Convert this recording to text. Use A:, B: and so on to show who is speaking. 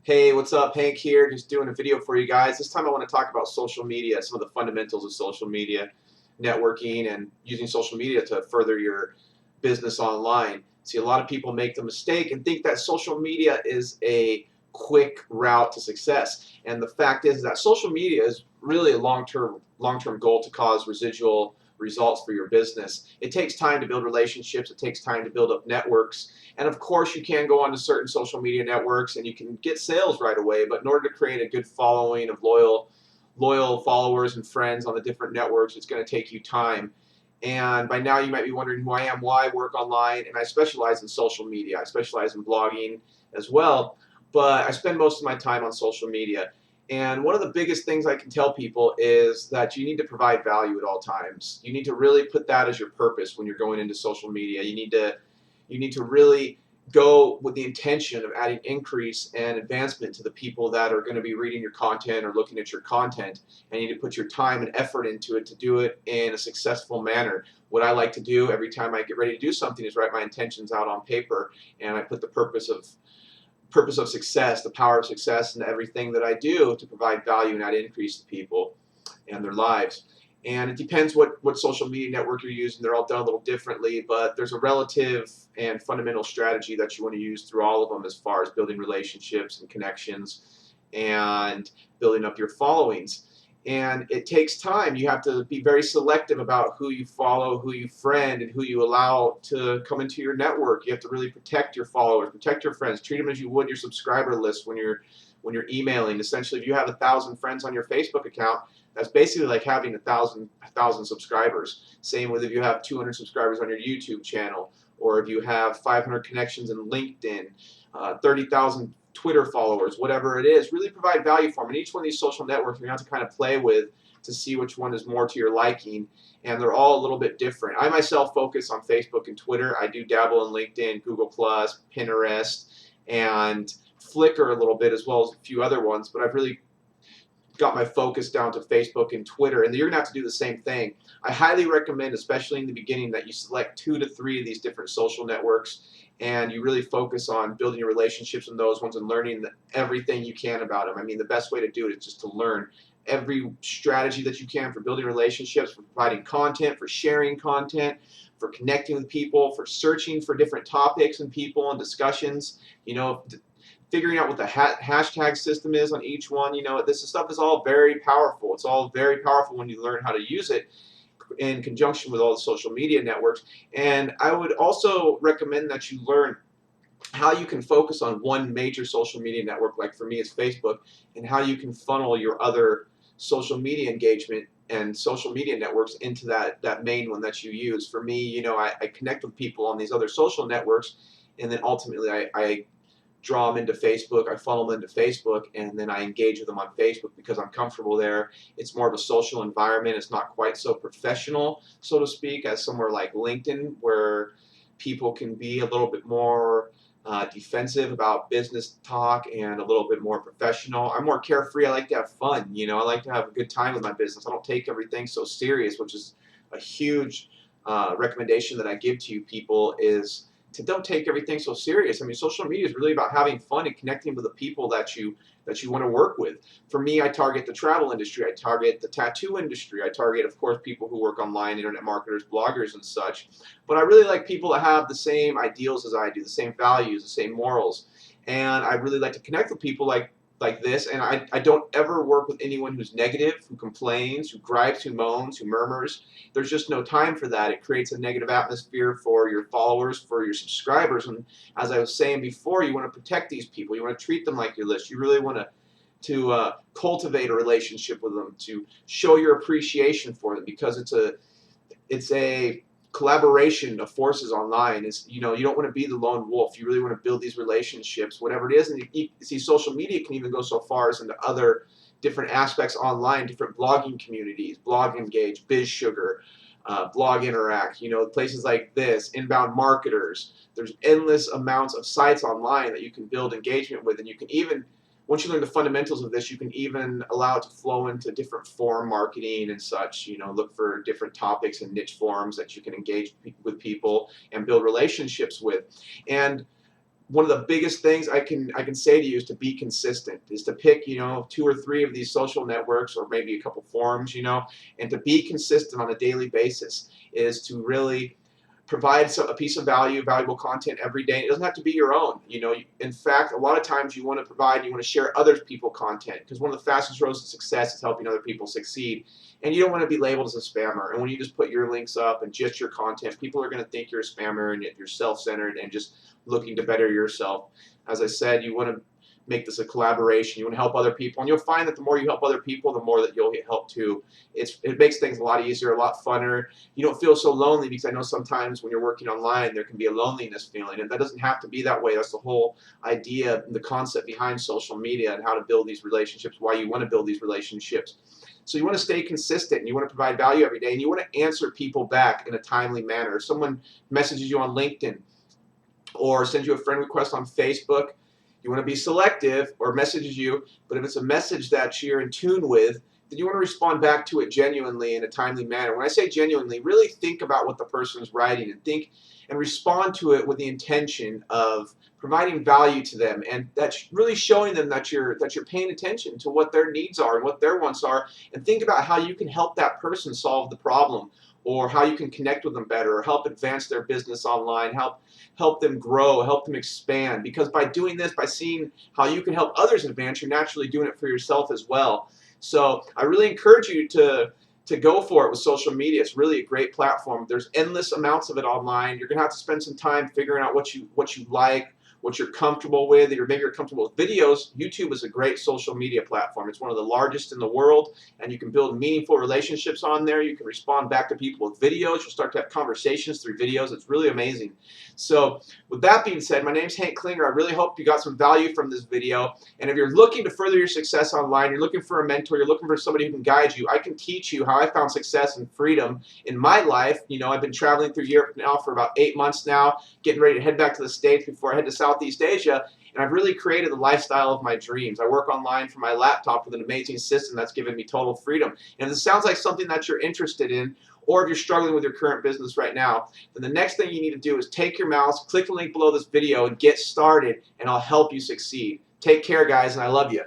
A: Hey, what's up? Hank here, just doing a video for you guys. This time I want to talk about social media, some of the fundamentals of social media, networking, and using social media to further your business online. See, a lot of people make the mistake and think that social media is a quick route to success. And the fact is that social media is really a long-term goal to cause residual results for your business. It takes time to build relationships, it takes time to build up networks, and of course you can go onto certain social media networks and you can get sales right away, but in order to create a good following of loyal followers and friends on the different networks, it's going to take you time. And by now you might be wondering who I am, why I work online, and I specialize in social media. I specialize in blogging as well, but I spend most of my time on social media. And one of the biggest things I can tell people is that you need to provide value at all times. You need to really put that as your purpose when you're going into social media. You need to really go with the intention of adding increase and advancement to the people that are going to be reading your content or looking at your content, and you need to put your time and effort into it to do it in a successful manner. What I like to do every time I get ready to do something is write my intentions out on paper, and I put the purpose of success, the power of success in everything that I do to provide value and add increase to people and their lives. And it depends what social media network you're using. They're all done a little differently, but there's a relative and fundamental strategy that you want to use through all of them as far as building relationships and connections and building up your followings. And it takes time. You have to be very selective about who you follow, who you friend, and who you allow to come into your network. You have to really protect your followers, protect your friends, treat them as you would your subscriber list when you're emailing. Essentially, if you have 1,000 friends on your Facebook account, that's basically like having a thousand subscribers. Same with if you have 200 subscribers on your YouTube channel, or if you have 500 connections in LinkedIn, 30,000 Twitter followers, whatever it is. Really provide value for them. And each one of these social networks you have to kind of play with to see which one is more to your liking, and they're all a little bit different. I myself focus on Facebook and Twitter. I do dabble in LinkedIn, Google+, Pinterest, and Flickr a little bit, as well as a few other ones, but I've really got my focus down to Facebook and Twitter, and you're going to have to do the same thing. I highly recommend, especially in the beginning, that you select 2 to 3 of these different social networks, and you really focus on building your relationships in those ones and learning everything you can about them. I mean, the best way to do it is just to learn every strategy that you can for building relationships, for providing content, for sharing content, for connecting with people, for searching for different topics and people and discussions. Figuring out what the hashtag system is on each one. This stuff is all very powerful. It's all very powerful when you learn how to use it in conjunction with all the social media networks. And I would also recommend that you learn how you can focus on one major social media network, like for me it's Facebook, and how you can funnel your other social media engagement and social media networks into that main one that you use. For me, I connect with people on these other social networks, and then ultimately I draw them into Facebook, I funnel them into Facebook, and then I engage with them on Facebook because I'm comfortable there. It's more of a social environment. It's not quite so professional, so to speak, as somewhere like LinkedIn, where people can be a little bit more defensive about business talk and a little bit more professional. I'm more carefree. I like to have fun. I like to have a good time with my business. I don't take everything so serious, which is a huge recommendation that I give to you people, is to don't take everything so serious. I mean, social media is really about having fun and connecting with the people that you want to work with. For me, I target the travel industry, I target the tattoo industry, I target, of course, people who work online, internet marketers, bloggers, and such. But I really like people that have the same ideals as I do, the same values, the same morals. And I really like to connect with people like this, and I don't ever work with anyone who's negative, who complains, who gripes, who moans, who murmurs. There's just no time for that. It creates a negative atmosphere for your followers, for your subscribers, and as I was saying before, you want to protect these people. You want to treat them like your list. You really want to cultivate a relationship with them, to show your appreciation for them, because it's a collaboration of forces online. You don't want to be the lone wolf. You really want to build these relationships, whatever it is. And you see, social media can even go so far as into other different aspects online, different blogging communities, Blog Engage, Biz Sugar, Blog Interact, places like this, Inbound Marketers. There's endless amounts of sites online that you can build engagement with, and you can even, once you learn the fundamentals of this, you can even allow it to flow into different forum marketing and such. Look for different topics and niche forums that you can engage with people and build relationships with. And one of the biggest things I can say to you is to be consistent, is to pick, you know, 2 or 3 of these social networks or maybe a couple forums, you know, and to be consistent on a daily basis is to really provide a piece of valuable content every day. It doesn't have to be your own. You know, in fact, a lot of times you want to provide, you want to share other people's content, because one of the fastest roads to success is helping other people succeed. And you don't want to be labeled as a spammer. And when you just put your links up and just your content, people are going to think you're a spammer and you're self-centered and just looking to better yourself. As I said, you want to make this a collaboration. You want to help other people, and you'll find that the more you help other people, the more that you'll get help too. It makes things a lot easier, a lot funner. You don't feel so lonely, because I know sometimes when you're working online there can be a loneliness feeling, and that doesn't have to be that way. That's the whole idea, the concept behind social media and how to build these relationships, why you want to build these relationships. So you want to stay consistent, and you want to provide value every day, and you want to answer people back in a timely manner. If someone messages you on LinkedIn or sends you a friend request on Facebook, you want to be selective, or messages you, but if it's a message that you're in tune with, then you want to respond back to it genuinely in a timely manner. When I say genuinely, really think about what the person is writing and think and respond to it with the intention of providing value to them, and that's really showing them that you're paying attention to what their needs are and what their wants are, and think about how you can help that person solve the problem, or how you can connect with them better, or help advance their business online, help them grow, help them expand. Because by doing this, by seeing how you can help others advance, you're naturally doing it for yourself as well. So I really encourage you to go for it with social media. It's really a great platform. There's endless amounts of it online. You're gonna have to spend some time figuring out what you like, what you're comfortable with, or maybe you're comfortable with videos. YouTube is a great social media platform. It's one of the largest in the world, and you can build meaningful relationships on there. You can respond back to people with videos. You'll start to have conversations through videos. It's really amazing. So with that being said, my name's Hank Klinger. I really hope you got some value from this video. And if you're looking to further your success online, you're looking for a mentor, you're looking for somebody who can guide you, I can teach you how I found success and freedom in my life. You know, I've been traveling through Europe now for about 8 months now, getting ready to head back to the States before I head to Southeast Asia. And I've really created the lifestyle of my dreams. I work online from my laptop with an amazing system that's given me total freedom. And if this sounds like something that you're interested in, or if you're struggling with your current business right now, then the next thing you need to do is take your mouse, click the link below this video, and get started, and I'll help you succeed. Take care, guys, and I love you.